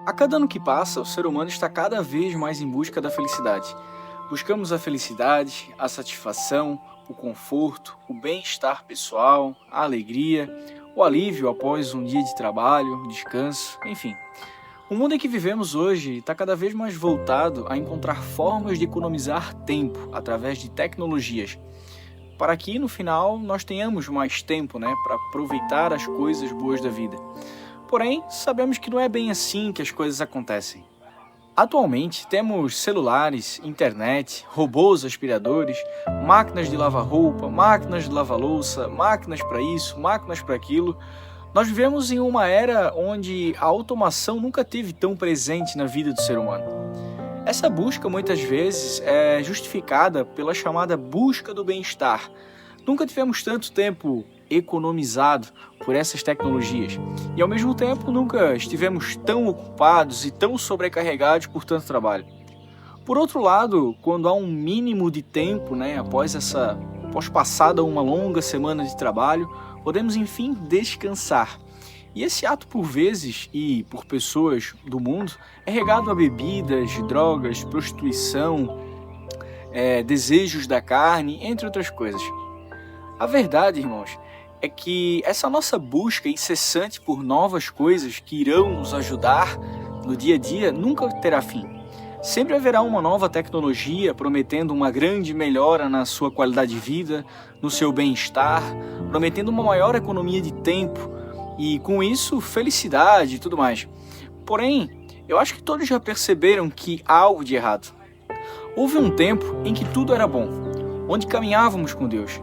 A cada ano que passa, o ser humano está cada vez mais em busca da felicidade. Buscamos a felicidade, a satisfação, o conforto, o bem-estar pessoal, a alegria, o alívio após um dia de trabalho, descanso, enfim. O mundo em que vivemos hoje está cada vez mais voltado a encontrar formas de economizar tempo através de tecnologias, para que no final nós tenhamos mais tempo, para aproveitar as coisas boas da vida. Porém, sabemos que não é bem assim que as coisas acontecem. Atualmente, temos celulares, internet, robôs aspiradores, máquinas de lavar roupa, máquinas de lavar louça, máquinas para isso, máquinas para aquilo. Nós vivemos em uma era onde a automação nunca esteve tão presente na vida do ser humano. Essa busca, muitas vezes, é justificada pela chamada busca do bem-estar. Nunca tivemos tanto tempo economizado por essas tecnologias e, ao mesmo tempo, nunca estivemos tão ocupados e tão sobrecarregados por tanto trabalho. Por outro lado, quando há um mínimo de tempo, após passada uma longa semana de trabalho, podemos, enfim, descansar. E esse ato, por vezes, e por pessoas do mundo, é regado a bebidas, drogas, prostituição, desejos da carne, entre outras coisas. A verdade, irmãos, é que essa nossa busca incessante por novas coisas que irão nos ajudar no dia a dia nunca terá fim. Sempre haverá uma nova tecnologia prometendo uma grande melhora na sua qualidade de vida, no seu bem-estar, prometendo uma maior economia de tempo e, com isso, felicidade e tudo mais. Porém, eu acho que todos já perceberam que há algo de errado. Houve um tempo em que tudo era bom, onde caminhávamos com Deus,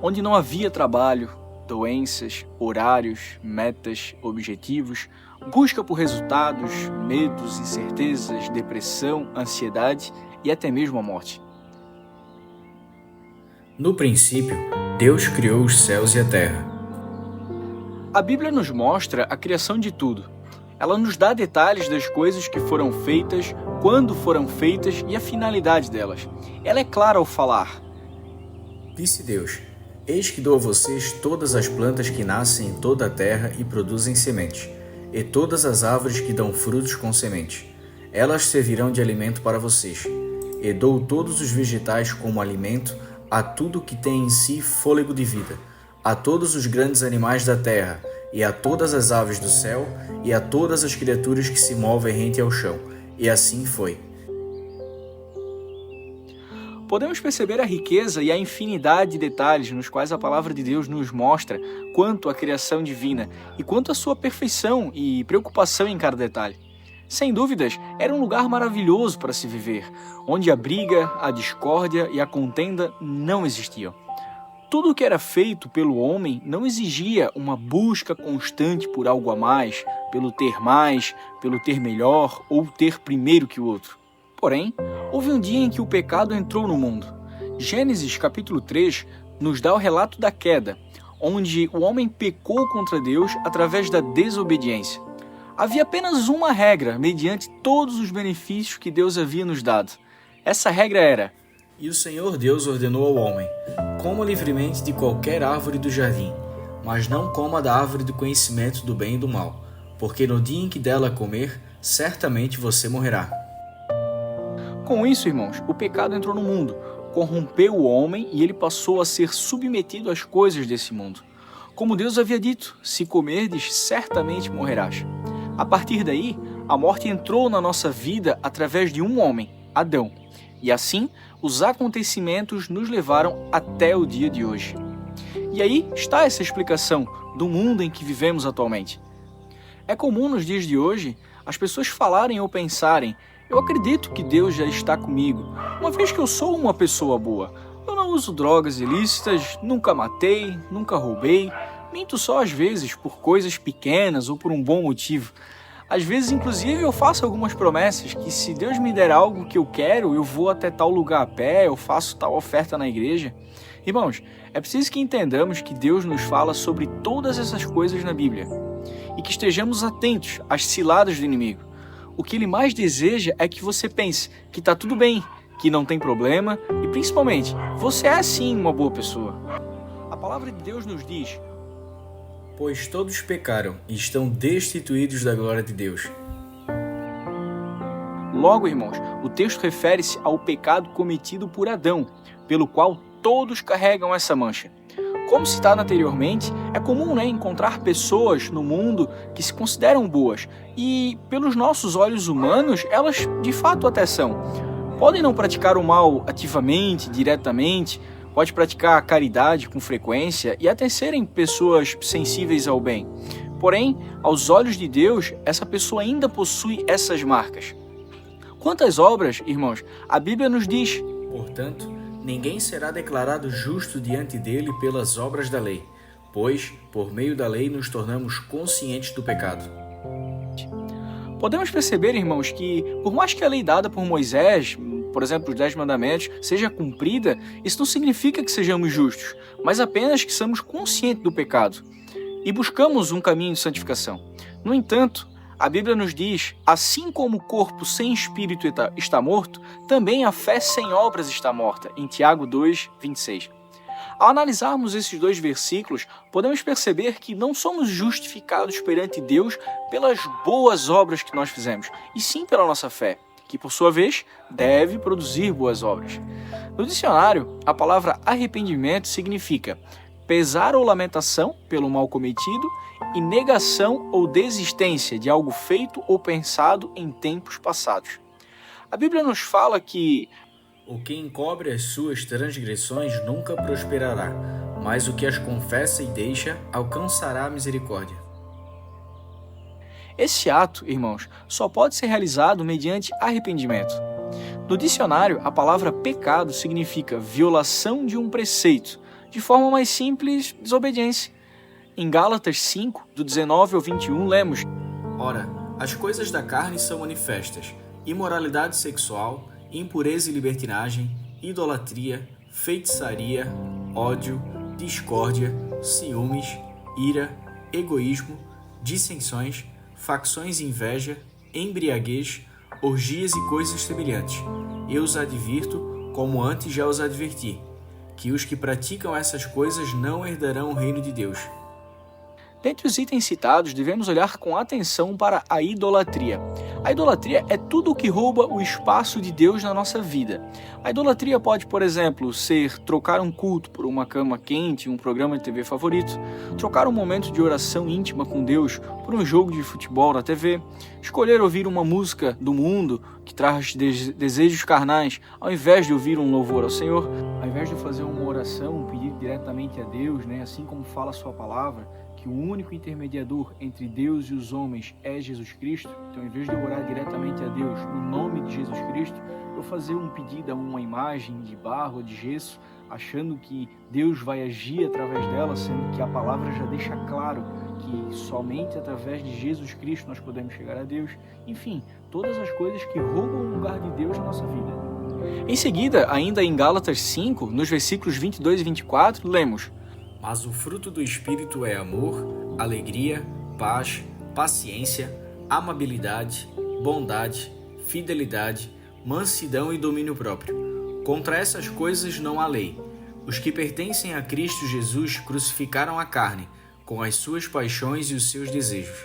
onde não havia trabalho, doenças, horários, metas, objetivos, busca por resultados, medos, incertezas, depressão, ansiedade e até mesmo a morte. No princípio, Deus criou os céus e a terra. A Bíblia nos mostra a criação de tudo. Ela nos dá detalhes das coisas que foram feitas, quando foram feitas e a finalidade delas. Ela é clara ao falar. Disse Deus: Eis que dou a vocês todas as plantas que nascem em toda a terra e produzem sementes, e todas as árvores que dão frutos com sementes. Elas servirão de alimento para vocês. E dou todos os vegetais como alimento a tudo que tem em si fôlego de vida, a todos os grandes animais da terra, e a todas as aves do céu, e a todas as criaturas que se movem rente ao chão. E assim foi. Podemos perceber a riqueza e a infinidade de detalhes nos quais a palavra de Deus nos mostra quanto à criação divina e quanto à sua perfeição e preocupação em cada detalhe. Sem dúvidas, era um lugar maravilhoso para se viver, onde a briga, a discórdia e a contenda não existiam. Tudo o que era feito pelo homem não exigia uma busca constante por algo a mais, pelo ter melhor ou ter primeiro que o outro. Porém, houve um dia em que o pecado entrou no mundo. Gênesis capítulo 3 nos dá o relato da queda, onde o homem pecou contra Deus através da desobediência. Havia apenas uma regra mediante todos os benefícios que Deus havia nos dado. Essa regra era: E o Senhor Deus ordenou ao homem: Coma livremente de qualquer árvore do jardim, mas não coma da árvore do conhecimento do bem e do mal, porque no dia em que dela comer, certamente você morrerá. Com isso, irmãos, o pecado entrou no mundo, corrompeu o homem e ele passou a ser submetido às coisas desse mundo. Como Deus havia dito: se comerdes, certamente morrerás. A partir daí, a morte entrou na nossa vida através de um homem, Adão. E assim, os acontecimentos nos levaram até o dia de hoje. E aí está essa explicação do mundo em que vivemos atualmente. É comum nos dias de hoje as pessoas falarem ou pensarem: eu acredito que Deus já está comigo, uma vez que eu sou uma pessoa boa. Eu não uso drogas ilícitas, nunca matei, nunca roubei, minto só às vezes por coisas pequenas ou por um bom motivo. Às vezes, inclusive, eu faço algumas promessas que se Deus me der algo que eu quero, eu vou até tal lugar a pé, eu faço tal oferta na igreja. Irmãos, é preciso que entendamos que Deus nos fala sobre todas essas coisas na Bíblia e que estejamos atentos às ciladas do inimigo. O que ele mais deseja é que você pense que está tudo bem, que não tem problema e, principalmente, você é sim uma boa pessoa. A palavra de Deus nos diz: Pois todos pecaram e estão destituídos da glória de Deus. Logo, irmãos, o texto refere-se ao pecado cometido por Adão, pelo qual todos carregam essa mancha. Como citado anteriormente, é comum encontrar pessoas no mundo que se consideram boas e, pelos nossos olhos humanos, elas de fato até são. Podem não praticar o mal ativamente, diretamente, pode praticar a caridade com frequência e até serem pessoas sensíveis ao bem. Porém, aos olhos de Deus, essa pessoa ainda possui essas marcas. Quanto às obras, irmãos, a Bíblia nos diz: portanto, ninguém será declarado justo diante dele pelas obras da lei, pois, por meio da lei, nos tornamos conscientes do pecado. Podemos perceber, irmãos, que por mais que a lei dada por Moisés, por exemplo, os 10 mandamentos, seja cumprida, isso não significa que sejamos justos, mas apenas que somos conscientes do pecado e buscamos um caminho de santificação. No entanto, a Bíblia nos diz: assim como o corpo sem espírito está morto, também a fé sem obras está morta, em Tiago 2, 26. Ao analisarmos esses dois versículos, podemos perceber que não somos justificados perante Deus pelas boas obras que nós fizemos, e sim pela nossa fé, que por sua vez deve produzir boas obras. No dicionário, a palavra arrependimento significa pesar ou lamentação pelo mal cometido e negação ou desistência de algo feito ou pensado em tempos passados. A Bíblia nos fala que o que encobre as suas transgressões nunca prosperará, mas o que as confessa e deixa alcançará a misericórdia. Esse ato, irmãos, só pode ser realizado mediante arrependimento. No dicionário, a palavra pecado significa violação de um preceito, de forma mais simples, desobediência. Em Gálatas 5, do 19 ao 21, lemos: ora, as coisas da carne são manifestas: imoralidade sexual, impureza e libertinagem, idolatria, feitiçaria, ódio, discórdia, ciúmes, ira, egoísmo, dissensões, facções e inveja, embriaguez, orgias e coisas semelhantes. Eu os advirto, como antes já os adverti, que os que praticam essas coisas não herdarão o reino de Deus. Dentre os itens citados, devemos olhar com atenção para a idolatria. A idolatria é tudo o que rouba o espaço de Deus na nossa vida. A idolatria pode, por exemplo, ser trocar um culto por uma cama quente, um programa de TV favorito, trocar um momento de oração íntima com Deus por um jogo de futebol na TV, escolher ouvir uma música do mundo que traz desejos carnais, ao invés de ouvir um louvor ao Senhor, ao invés de fazer uma oração, um pedido diretamente a Deus, assim como fala a sua palavra, que o único intermediador entre Deus e os homens é Jesus Cristo. Então, em vez de eu orar diretamente a Deus no nome de Jesus Cristo, eu fazer um pedido a uma imagem de barro ou de gesso, achando que Deus vai agir através dela, sendo que a palavra já deixa claro que somente através de Jesus Cristo nós podemos chegar a Deus. Enfim, todas as coisas que roubam o lugar de Deus na nossa vida. Em seguida, ainda em Gálatas 5, nos versículos 22 e 24, lemos: mas o fruto do Espírito é amor, alegria, paz, paciência, amabilidade, bondade, fidelidade, mansidão e domínio próprio. Contra essas coisas não há lei. Os que pertencem a Cristo Jesus crucificaram a carne, com as suas paixões e os seus desejos.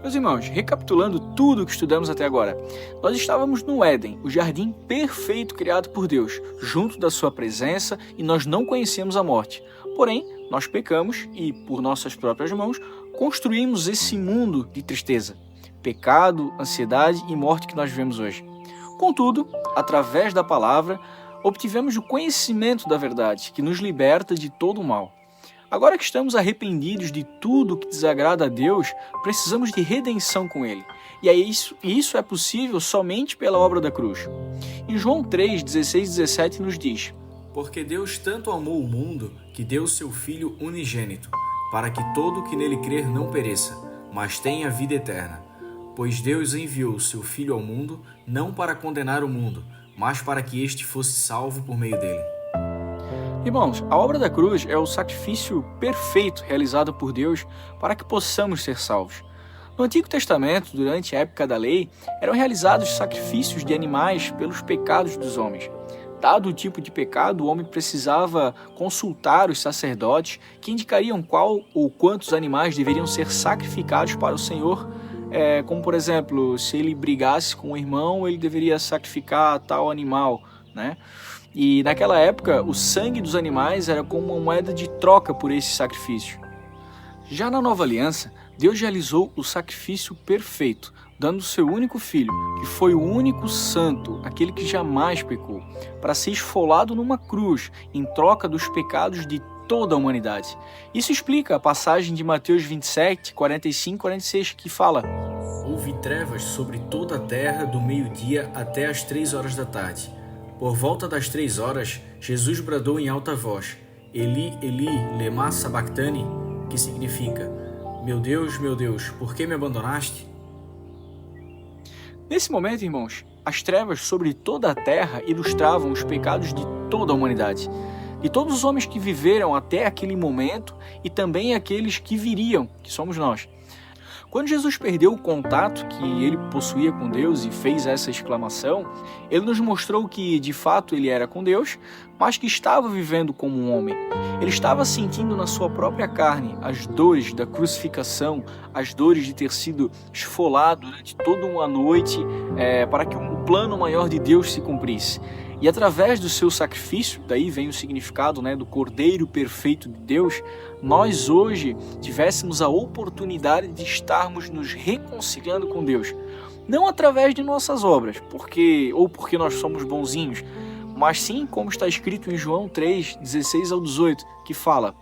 Meus irmãos, recapitulando tudo o que estudamos até agora, nós estávamos no Éden, o jardim perfeito criado por Deus, junto da sua presença, e nós não conhecíamos a morte. Porém, nós pecamos e, por nossas próprias mãos, construímos esse mundo de tristeza, pecado, ansiedade e morte que nós vivemos hoje. Contudo, através da palavra, obtivemos o conhecimento da verdade, que nos liberta de todo o mal. Agora que estamos arrependidos de tudo que desagrada a Deus, precisamos de redenção com Ele. E isso é possível somente pela obra da cruz. Em João 3, 16 e 17 nos diz: porque Deus tanto amou o mundo que deu seu Filho unigênito, para que todo o que nele crer não pereça, mas tenha vida eterna. Pois Deus enviou o seu Filho ao mundo, não para condenar o mundo, mas para que este fosse salvo por meio dele. Irmãos, a obra da cruz é o sacrifício perfeito realizado por Deus para que possamos ser salvos. No Antigo Testamento, durante a época da lei, eram realizados sacrifícios de animais pelos pecados dos homens. Dado o tipo de pecado, o homem precisava consultar os sacerdotes que indicariam qual ou quantos animais deveriam ser sacrificados para o Senhor como por exemplo, se ele brigasse com o irmão, ele deveria sacrificar tal animal, né? E naquela época, o sangue dos animais era como uma moeda de troca por esse sacrifício. Já na nova aliança, Deus realizou o sacrifício perfeito, dando seu único filho, que foi o único santo, aquele que jamais pecou, para ser esfolado numa cruz, em troca dos pecados de toda a humanidade. Isso explica a passagem de Mateus 27, 45 e 46, que fala: Houve trevas sobre toda a terra do meio-dia até as 3 horas da tarde. Por volta das 3 horas, Jesus bradou em alta voz: Eli, Eli, lema sabachthani, que significa: meu Deus, por que me abandonaste? Nesse momento, irmãos, as trevas sobre toda a terra ilustravam os pecados de toda a humanidade, de todos os homens que viveram até aquele momento e também aqueles que viriam, que somos nós. Quando Jesus perdeu o contato que ele possuía com Deus e fez essa exclamação, ele nos mostrou que de fato ele era com Deus, mas que estava vivendo como um homem. Ele estava sentindo na sua própria carne as dores da crucificação, as dores de ter sido esfolado durante toda uma noite para que um plano maior de Deus se cumprisse. E através do seu sacrifício, daí vem o significado do Cordeiro Perfeito de Deus, nós hoje tivéssemos a oportunidade de estarmos nos reconciliando com Deus. Não através de nossas obras, porque nós somos bonzinhos, mas sim como está escrito em João 3, 16 ao 18, que fala: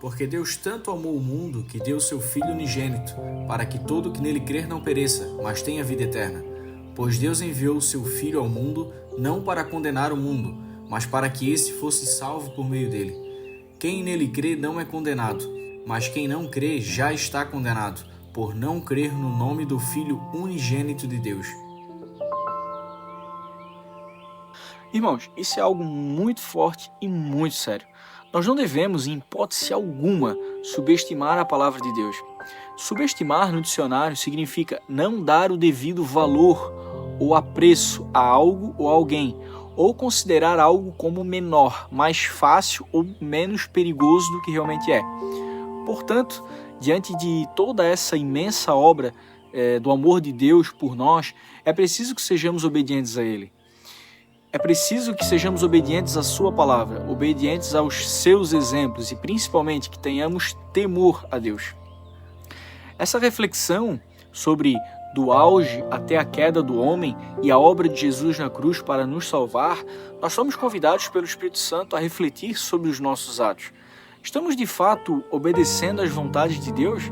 Porque Deus tanto amou o mundo que deu seu Filho unigênito, para que todo que nele crer não pereça, mas tenha vida eterna. Pois Deus enviou o seu Filho ao mundo, não para condenar o mundo, mas para que esse fosse salvo por meio dele. Quem nele crê não é condenado, mas quem não crê já está condenado, por não crer no nome do Filho unigênito de Deus. Irmãos, isso é algo muito forte e muito sério. Nós não devemos, em hipótese alguma, subestimar a palavra de Deus. Subestimar no dicionário significa não dar o devido valor ou apreço a algo ou alguém, ou considerar algo como menor, mais fácil ou menos perigoso do que realmente é. Portanto, diante de toda essa imensa obra do amor de Deus por nós, é preciso que sejamos obedientes a Ele. É preciso que sejamos obedientes à sua palavra, obedientes aos seus exemplos e principalmente que tenhamos temor a Deus. Essa reflexão sobre do auge até a queda do homem e a obra de Jesus na cruz para nos salvar, nós somos convidados pelo Espírito Santo a refletir sobre os nossos atos. Estamos de fato obedecendo às vontades de Deus?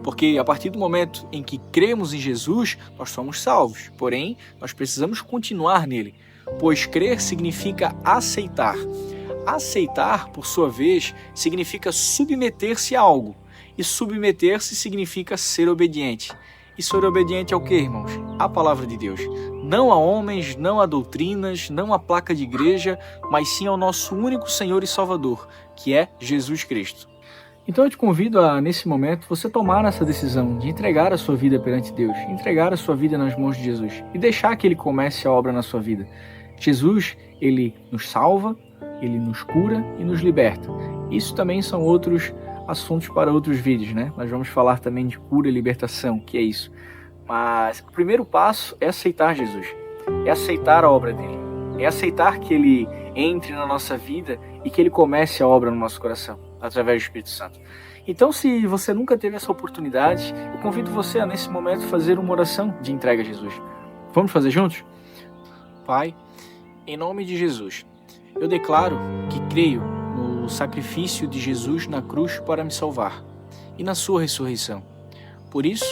Porque a partir do momento em que cremos em Jesus, nós somos salvos. Porém, nós precisamos continuar nele, pois crer significa aceitar. Aceitar, por sua vez, significa submeter-se a algo. E submeter-se significa ser obediente. E ser obediente ao que, irmãos? À palavra de Deus. Não a homens, não a doutrinas, não a placa de igreja, mas sim ao nosso único Senhor e Salvador, que é Jesus Cristo. Então eu te convido a, nesse momento, você tomar essa decisão de entregar a sua vida perante Deus, entregar a sua vida nas mãos de Jesus e deixar que Ele comece a obra na sua vida. Jesus, Ele nos salva, Ele nos cura e nos liberta. Isso também são outros assuntos para outros vídeos, né? Nós vamos falar também de cura e libertação, que é isso. Mas o primeiro passo é aceitar Jesus, é aceitar a obra dele, é aceitar que Ele entre na nossa vida e que Ele comece a obra no nosso coração, através do Espírito Santo. Então, se você nunca teve essa oportunidade, eu convido você a, nesse momento, fazer uma oração de entrega a Jesus. Vamos fazer juntos? Pai, em nome de Jesus, eu declaro que creio no sacrifício de Jesus na cruz para me salvar e na sua ressurreição. Por isso,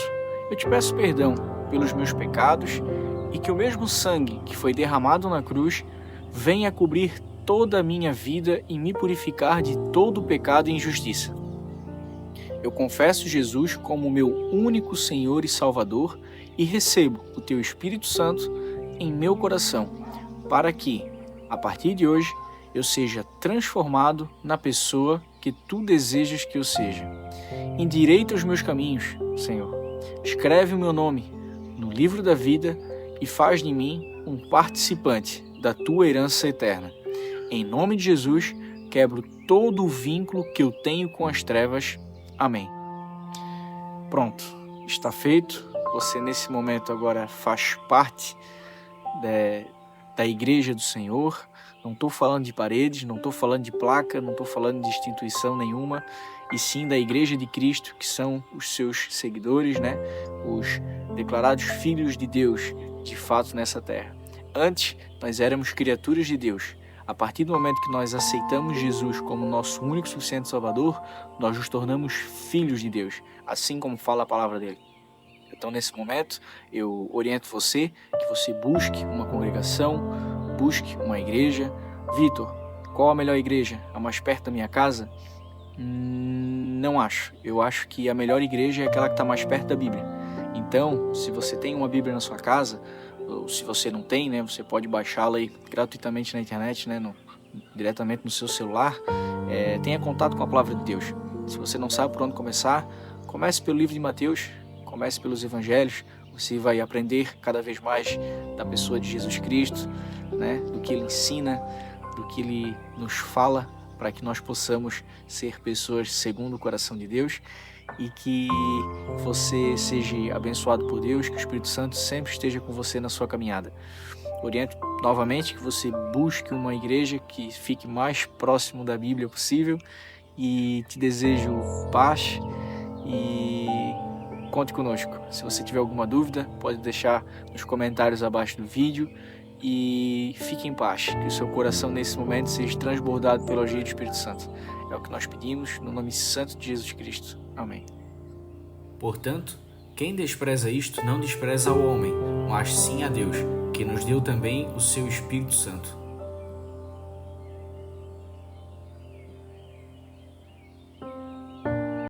eu te peço perdão pelos meus pecados e que o mesmo sangue que foi derramado na cruz venha cobrir toda a minha vida e me purificar de todo o pecado e injustiça. Eu confesso Jesus como meu único Senhor e Salvador e recebo o Teu Espírito Santo em meu coração, para que, a partir de hoje, eu seja transformado na pessoa que Tu desejas que eu seja. Endireita os meus caminhos, Senhor. Escreve o meu nome no livro da vida e faz de mim um participante da Tua herança eterna. Em nome de Jesus, quebro todo o vínculo que eu tenho com as trevas. Amém. Pronto. está feito. Você nesse momento agora faz parte da igreja do Senhor. Não estou falando de paredes, não estou falando de placa, não estou falando de instituição nenhuma, e sim da igreja de Cristo, que são os seus seguidores, né? Os declarados filhos de Deus, de fato, nessa terra. Antes, nós éramos criaturas de Deus. A partir do momento que nós aceitamos Jesus como nosso único e suficiente Salvador, nós nos tornamos filhos de Deus, assim como fala a palavra dele. Então, nesse momento, eu oriento você que você busque uma congregação, busque uma igreja. Vitor, qual a melhor igreja? A mais perto da minha casa? Não acho. Eu acho que a melhor igreja é aquela que está mais perto da Bíblia. Então, se você tem uma Bíblia na sua casa, ou se você não tem, né, você pode baixá-la aí gratuitamente na internet, né, diretamente no seu celular. Tenha contato com a palavra de Deus. Se você não sabe por onde começar, comece pelo livro de Mateus, comece pelos evangelhos. Você vai aprender cada vez mais da pessoa de Jesus Cristo, né, do que ele ensina, do que ele nos fala, para que nós possamos ser pessoas segundo o coração de Deus, e que você seja abençoado por Deus, que o Espírito Santo sempre esteja com você na sua caminhada. Oriento novamente que você busque uma igreja que fique mais próximo da Bíblia possível, e te desejo paz e conte conosco. Se você tiver alguma dúvida, pode deixar nos comentários abaixo do vídeo, e fique em paz, que o seu coração nesse momento seja transbordado pelo agir do Espírito Santo. É o que nós pedimos no nome santo de Jesus Cristo. Amém. Portanto, quem despreza isto não despreza ao homem, mas sim a Deus, que nos deu também o seu Espírito Santo.